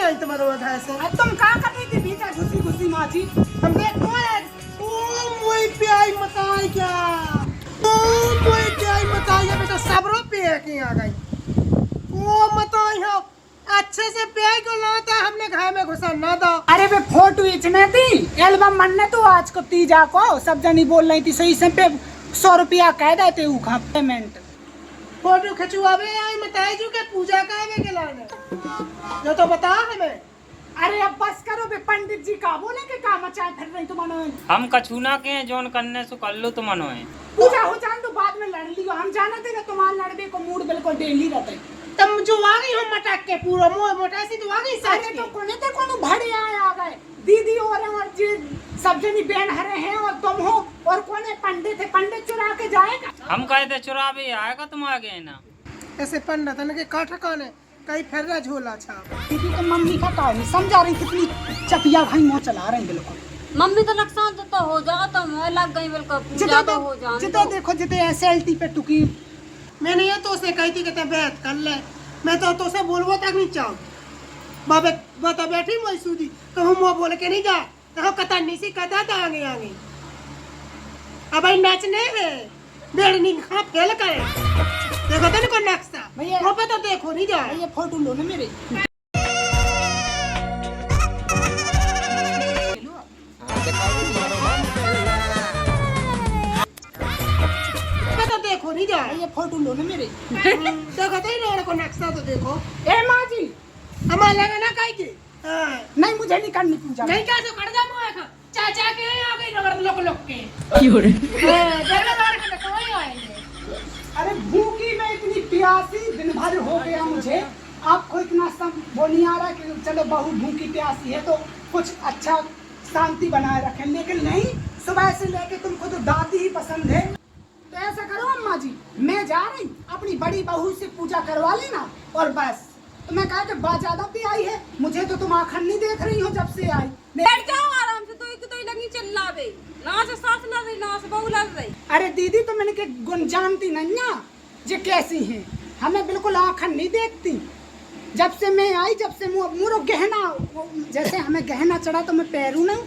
आई तुम्हारे वजह से। अब तुम क्या कर रही थी भीतर घुसी घुसी माँ जी? हमने ओ मोई पे आई मत आई क्या? ओ मोई पे आई मत आई बेटा सबरो पे के आ गई। ओ मत आई हो अच्छे से पे आई को लाता हमने घर में घुसा ना दो। अरे वे फोटो इचने थी एल्बम बनने तो आज को तीजा को सब जनी बोल रही थी सही से पे 100 रुपया कह देते उखा पेमेंट। फोटो खिंचवावे आई मत आई जो के पूजा कावे के लाने जो तो बता हमें। अरे अब बस करो बे पंडित जी का बोले के काम मचाए फिर रही तुम मनो हम कछूना के जोन करने से कर लो तुम मनो है। पूजा हो जान तो बाद में लड़ लियो हम जाना थे तुम्हारे लड़बे को मूड बिल्कुल डेली रहते। तुम जो आ गई हो मटक के पूरा मोटा सी तो आ गई सच अरे तो कोने ते कोनो भड़े आए आ गए दीदी और जी सब जनी बहन हरे हैं और तुम हो और कोने पंडित है पंडित चुरा के जाएगा। हम कहे थे चुरावे आएगा तुम आगे ना ऐसे पंडित ने के का ठकाने कहीं फिर रहा झोला छाप। दीदी तो मम्मी का कहानी समझा रही कितनी चपिया भाई मुंह चला रहे बिल्कुल। मम्मी तो नुकसान तो हो जाता मैं लग गई बिल्कुल पूजा तो हो जान जितना देखो जितने एसएलटी पे टुकी। मैंने ये तो उसे कही थी कि ते बैठ कर ले मैं तो उसे बोलबो तक नहीं चाहूँ बाबे बता बैठी मोई सूदी तो हम वो बोल के नहीं जा तो कतनी सी कदा तो आगे आगे अब भाई नाचने है बेड़नी खा फेल करे देखो तो को नक्शा भैया वो पे तो देखो नहीं जा ये फोटो लो ना मेरे तो देखो नहीं जा ये फोटो लो ना मेरे देखो तो रोड को नक्शा तो देखो। ए माँ जी हमारा लगा ना कहीं की नहीं मुझे नहीं करनी पूजा नहीं क्या तो कर जा मुझे खा चाचा के आ गई रगड़ लोक लोक के क्यों रे जगह बाहर के कोई आएंगे। अरे भूखी मैं इतनी प्यासी दिन भर हो गया मुझे आपको इतना सब वो नहीं आ रहा कि चलो बहू भूखी प्यासी है तो कुछ अच्छा शांति बनाए रखें लेकिन नहीं सुबह से लेके तुमको तो दादी ही पसंद है। तो ऐसा करो अम्मा जी मैं जा रही अपनी बड़ी बहू से पूजा करवा लेना और बस। तो मैं कहा कि बात ज्यादा भी आई है मुझे तो तुम आखिर नहीं देख रही हो जब से आई। बैठ जाओ आराम से तो लगी चिल्ला बे ना से सास लड़ रही ना से बहू लड़ रही। अरे दीदी तो मैंने के गुण जानती नहीं ना जे कैसी हैं हमें बिल्कुल आँखन नहीं देखती। जब से मैं आई जब से मुरो गहना जैसे हमें गहना चढ़ा तो मैं पैरू नहीं।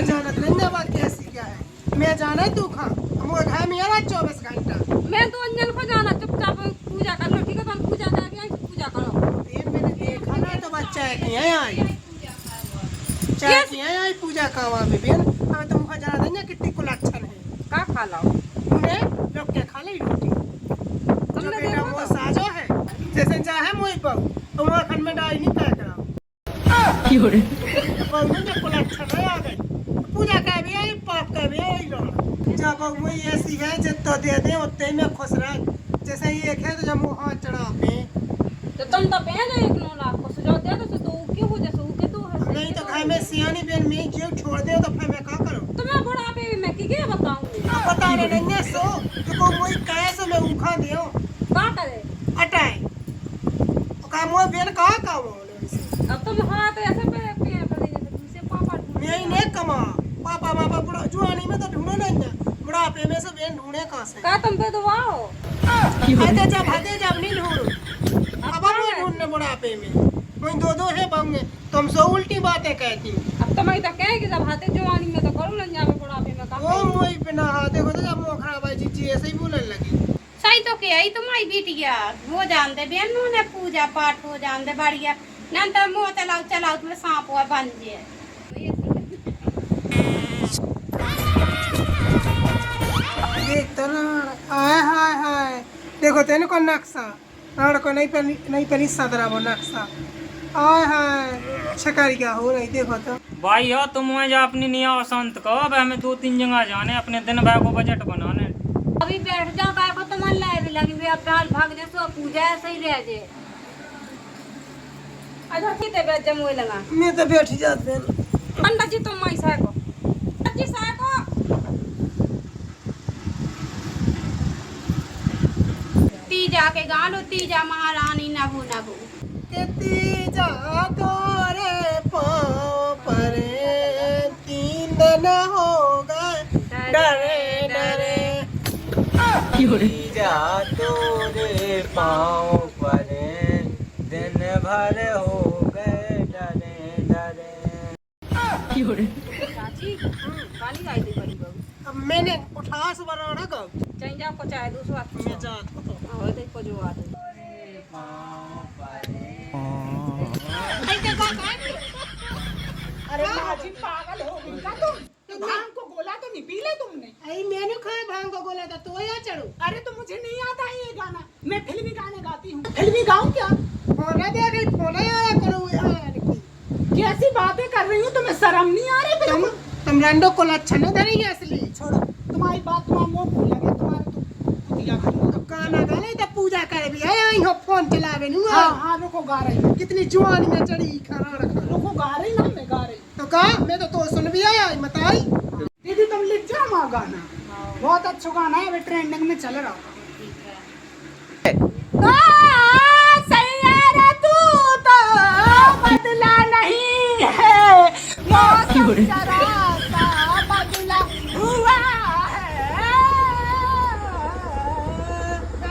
जानत नहीं ना बात कैसी क्या है मैं जाना तू खा हमारे घर में यार 24 घंटा मैं तो अंजल को जाना चुपचाप पूजा कर लो ठीक है तुम पूजा करके आई पूजा करो। ये मैंने देखा ना तो बच्चा है कि आई चाय की आई पूजा का वहाँ पे बेन हमें तो मुझे जाना नहीं कितनी कुलक्षण है का खा लाओ तूने लोग क्या खा ली रोटी तुमने बेटा वो साजो है जैसे चाहे मोई पाऊ तो वहाँ खन में डाई नहीं तय कराओ क्यों रे मुझे कुलक्षण है आ गई पूजा का भी आई पाप का भी आई लो जब वो ऐसी है जितना दे दे उतने में खुश रह जैसे ये एक है तो जब मुँह हाथ चढ़ा पे तो तुम तो पहन जाए 1 लाख को सुझाव दे दो तो क्यों हो जैसे उके तो है नहीं तो घर में सियानी बहन में जो छोड़ दे तो फिर मैं क्या करूं। तो मैं बुढ़ापे में मैं क्या बताऊंगी पता नहीं है सो तो को कोई कैसे मैं उखा दियो का करे अटाए तो का मोय बेन का वो अब तुम हाथ ऐसे पे जैसे तुमसे पापा नहीं ने कमा पापा बाबा बुढ़ा जुआनी में तो ढूंढो नहीं ना बुढ़ापे में से बेन ढूंढे कहां से का तुम पे दबाओ हदे जब नहीं ढूंढ अब मैं ढूंढने बुढ़ापे में कोई दो है बंगे तुम सो उल्टी बातें कहती अब तो मैं तो कहे कि जब हाथे जवानी में तो करो ना जावे बुढ़ापे में का वो मोई बिना देखो तो जब मुंह खराब है जी ऐसे ही बोलने लगी सही तो क्या ही तुम्हारी बिटिया वो जानते बेन ने पूजा पाठ हो जानते बढ़िया ना तो मुँह चलाओ तुम्हें सांप हुआ बन जाए देख तो ना हाय हाय हाय देखो तेने को नक्शा राड़ को नहीं पनी सदरा वो नक्शा हाय हाय छकारी क्या हो रही देखो तो भाई हो तुम जा अपनी निया शांत कहो अब हमें 2-3 जगह जाने अपने दिन भर को बजट बनाने अभी बैठ जाओ काय को तो मन लाए लगी वे अपना भाग दे सो पूजा ऐसे ही रह जे अच्छा ठीक है बैठ जा मोय लगा मैं तो बैठ जाते पंडित जी तुम माई सा को पंडित जी सा को तीजा के गालो तीजा महारानी नभू नभू के तीजा तोरे पाँव पर 3 दिन हो गए डरे डरे तीजा तोरे पाँव परे दिन भर हो गए डरे डरे। चाची काली आई थी बड़ी बहू अब मैंने उठा से बनाना कब चाहिए जाओ को चाय दूसरा मैं जाता हूँ। हो देखो जो आ गई अरे माजी पागल हो गई का तुम? तो भांग को गोला तो नहीं पी ले तुमने? अरे मैंने खाया भांग को बोला था तो या चढ़ो। अरे तो मुझे नहीं आता है ये गाना, मैं फिल्मी गाने गाती हूँ। फिल्मी गाऊं क्या? फोना दे गई फोना आया करो कैसी बातें कर रही हूँ, तुम्हें शर्म नहीं आ रही? तुम तुम रंडो को अच्छा न धरेंगे असली छोड़ो तुम्हारी बात, तुम्हारा मुंह फूल लगे तुम्हारे तो कुतिया खाई। तो गाना गाले तो पूजा करे भी आया यहाँ फोन चलावे नहीं हाँ हाँ रुको गा रही हूँ, कितनी जवानी में चढ़ी खाना रखा रुको गा रही ना, मैं गा रही। तो कहा मैं तो सुन भी आया बताई दीदी तुम लिख जाओ वहाँ गाना, बहुत अच्छा गाना है, अभी ट्रेंडिंग में चल रहा है। सैयारा तू तो बदला नहीं है, मौसम जरा सा बदला हुआ है।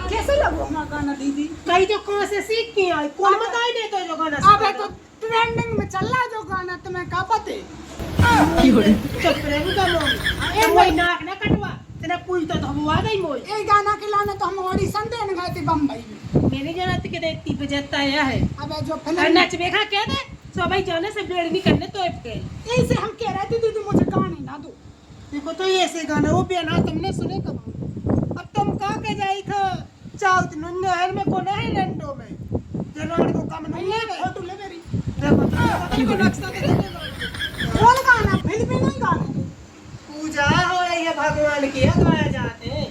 कैसे लगूंगा गाना दीदी? कहीं तो कहाँ से सीख के आई कौन बताई दे तो जो गाना अबे तो ट्रेंडिंग में चल रहा है जो गाना, तुम्हें क्या पता? चुप रहे का लोग ए वही नाक ना कटवा तेरा पूछ तो हुआ गई मोई ये गाना के लाने तो हम ऑडिशन देने गए थे बम्बई में। मेरी जरूरत के देती बजता है अबे जो और फिल्म नच बेखा क्या दे सबाई जाने से बेड़ नहीं करने तो के ऐसे हम कह रहे थे दीदी मुझे गाने ना दो। देखो तो ये ऐसे गाना वो भी ना तुमने सुने कब? अब तुम कहाँ के जाई था चाउत नहर में कोना है लंडो में जनवाड़ को कम नहीं है फोटो ले मेरी। देखो तो नक्शा दे कौन गाना? फिल्म में नहीं गाने दो, पूजा हो रही है भगवान की गाया जाते हैं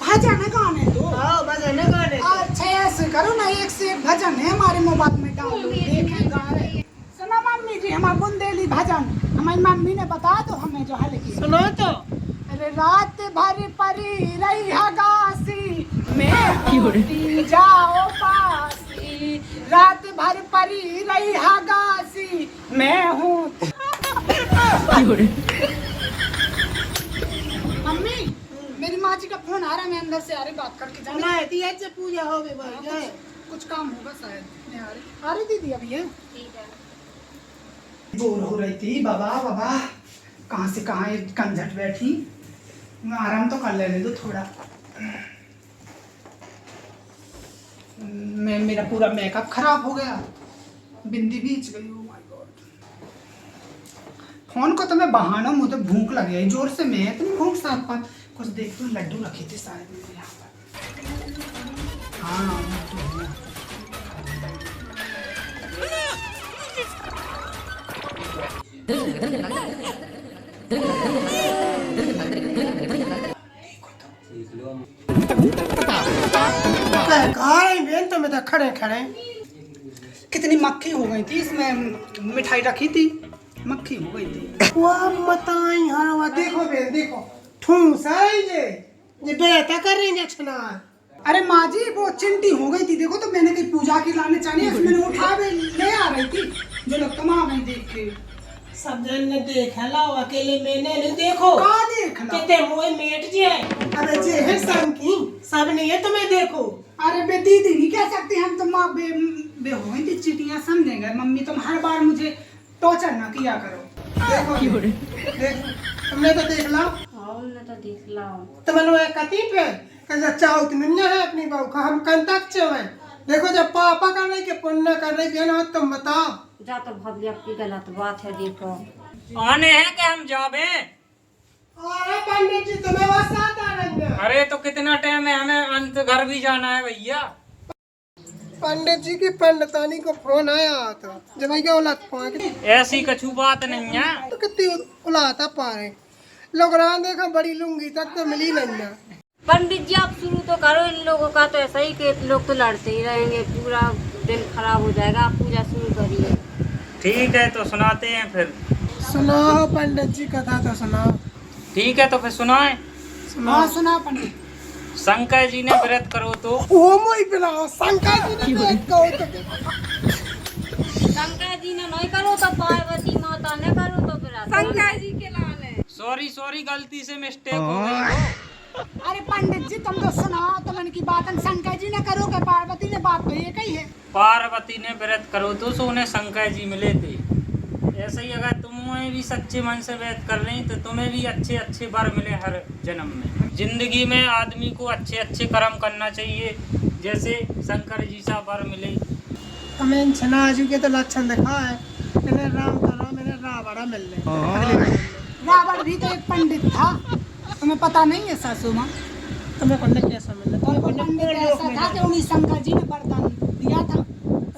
भजन गाने दो। आओ भजन गाने अच्छा ऐसे करो ना, एक से एक भजन है हमारे मोबाइल में, डाउनलोड देखें गा रहे। सुनो मम्मी जी हमारा बुंदेली भजन, हमारी मम्मी ने बता दो हमें जो हल की। सुनो तो अरे रात भर परी रही हगासी मैं होती जाओ पासी, रात भर परी रही हगासी मैं हूँ। मम्मी मेरी माँ जी का फोन आ रहा है, मैं अंदर से आ रही बात करके जाना। सुना है दिया से पूजा हो गई भाई जाए कुछ काम होगा शायद, मैं आ रही दीदी अभी है। ठीक है बोर हो रही थी बाबा बाबा, कहाँ से कहाँ ये कंझट बैठी, आराम तो कर लेने दो थोड़ा। मैं मेरा पूरा मेकअप खराब हो गया, बिंदी भींच गई। ओ माय गॉड, फोन को तो मैं बहाना, मुझे भूख लग गई जोर से, मैं इतनी भूख साथ पर कुछ देख तो लड्डू रखे थे शायद मेरे यहाँ पर। हाँ लड्डू हैं। बेन तो मैं तो खड़े खड़े कितनी मक्खी हो गई थी इसमें, मिठाई रखी थी मक्खी हो गई थी। वाह मताई हरवा देखो बेन देखो ठूस है ये बेटा कर रही है छना। अरे माँ जी वो चिंटी हो गई थी, देखो तो मैंने कहीं पूजा की लाने चाहिए, मैंने उठा के ले आ रही थी, जो लोग तुम आ गई देख के। सब जन ने देखा लाओ अकेले मैंने नहीं देखो कहाँ देखना? कितने मोए मेट जे अरे जे है सब की सब नहीं है तुम्हें देखो। अरे बे दीदी नहीं कह सकती हम, तुम माँ बे बे हो गई थी चिटियाँ समझेंगे मम्मी, तुम हर बार मुझे टॉर्चर ना किया करो। देखो देखो तुमने तो देख ला हाँ उन्हें तो देख लाओ तुमने एक कती पे कजा चाउत नहीं है अपनी बहू का हम कंटक चवे देखो जब पापा कर रही के पुण्य कर रही बहन हो तुम बताओ। जा तो भगली आपकी गलत बात है, देखो आने हैं कि हम जाबे? अरे पंडित जी तुम्हें बस साथ आ रही है। अरे तो कितना टाइम है, हमें अंत घर भी जाना है भैया। पंडित जी की पंडितानी को फोन आया था जब भैया औलाद फोन ऐसी कछु बात नहीं है। तो कितनी उलाता पा रहे लोग रहा देखा बड़ी लुंगी तक तो मिली नहीं है। पंडित जी आप शुरू तो करो, इन लोगों का तो ऐसा ही कि लोग तो लड़ते ही रहेंगे, पूरा दिन खराब हो जाएगा। आप पूजा शुरू करिए। ठीक है तो सुनाते हैं फिर। सुनाओ पंडित जी कथा तो सुनाओ। ठीक है तो फिर सुनाए। हाँ सुना पंडित। शंकर जी ने व्रत करो तो ओ मोई बिलाओ शंकर जी ने व्रत करो तो शंकर जी ने नहीं करो तो पार्वती माता ने करो तो फिर शंकर जी के लाने। सॉरी गलती से मिस्टेक हो गई। अरे पंडित जी तुम तो सुनाओ, तुम इनकी बात शंकर जी ने करो कि पार्वती ने, बात तो ये कही है। पार्वती ने व्रत करो तो सो उन्हें शंकर जी मिले थे। ऐसे ही अगर तुम्हें भी सच्चे मन से व्रत कर रही तो तुम्हें भी अच्छे अच्छे वर मिले हर जन्म में। जिंदगी में आदमी को अच्छे अच्छे कर्म करना चाहिए, जैसे शंकर जी सा वर मिले। हमें छनाजू के तो लक्षण दिखा है, मैंने राम करा, मैंने रावण मिल रहे। रावण भी तो एक पंडित था, तुम्हें पता नहीं है सासू माँ? तुम्हें पंडित कैसा मिला? और वो पंडित ऐसा था कि उन्हीं शंकर जी ने वरदान दिया था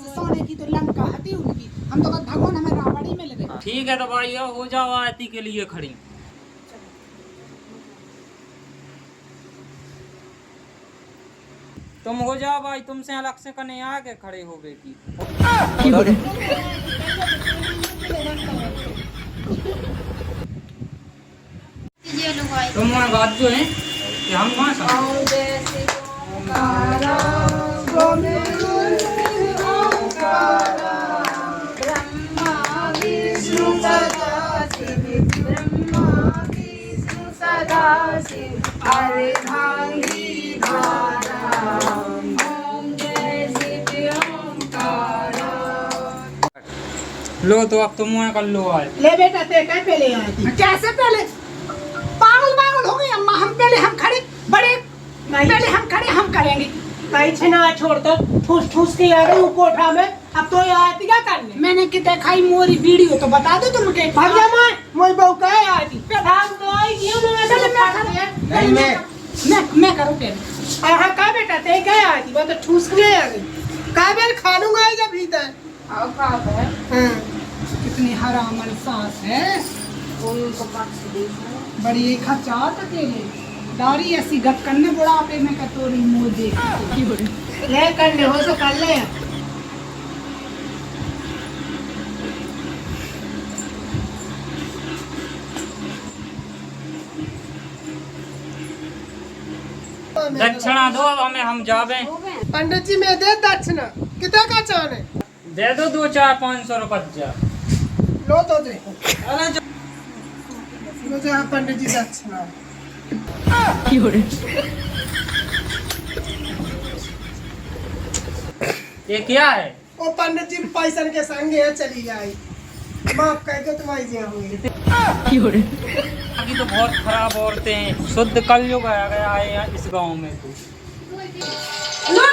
सोने की तो लंका हती उनकी। हम तो कहते भगवान हमें रावण ही मिल गए। ठीक है तो भाई हो जाओ आरती के लिए खड़ी। तुम हो जाओ भाई, तुमसे अलग से कने आके खड़े हो गए की। ये लो भाई। तुम वहाँ बात जो है कि हम कहाँ से लो तो अब तुम वहाँ कर लो आज। ले बेटा ते क्या पहले आई थी? कैसे पहले? पागल हो गई अम्मा, हम पहले हम खड़े बड़े, पहले हम खड़े हम करेंगे। कहीं छना छोड़ तो ठूस ठूस के आ गई कोठा में, अब तो ये आती क्या करने? मैंने कि दिखाई मोरी वीडियो तो बता दो तुम के। भाग जा मां, मोई बहू कहे आई थी। हम तो आई क्यों ना नहीं मैं करूँ पहले। हाँ का बेटा ते क्या आई थी? वो तो ठूस के आ गई। का बेर खा लूंगा आई जब भीतर। आओ खा है। हाँ कितनी हरामन सास है, कोई उनको पक्ष देखो। बड़ी एक चाहत अकेले दारी ऐसी गप करने बुढ़ापे में कटोरी मुँह देख ले करने हो तो कर ले। दक्षिणा दो अब हमें, हम जावे। पंडित जी में दे दक्षिणा कितना का चाहने? दे दो 2-4-500 रुपया। लो तो दे। मुझे हाँ पंडित जी दक्षिणा। ये क्या है? वो पंडित जी पैसा के संग है चली जाए। माफ कर दो तुम्हारी जी होंगे। अभी तो बहुत खराब औरतें हैं, शुद्ध कलयुग आ गया है इस गांव में तो। लो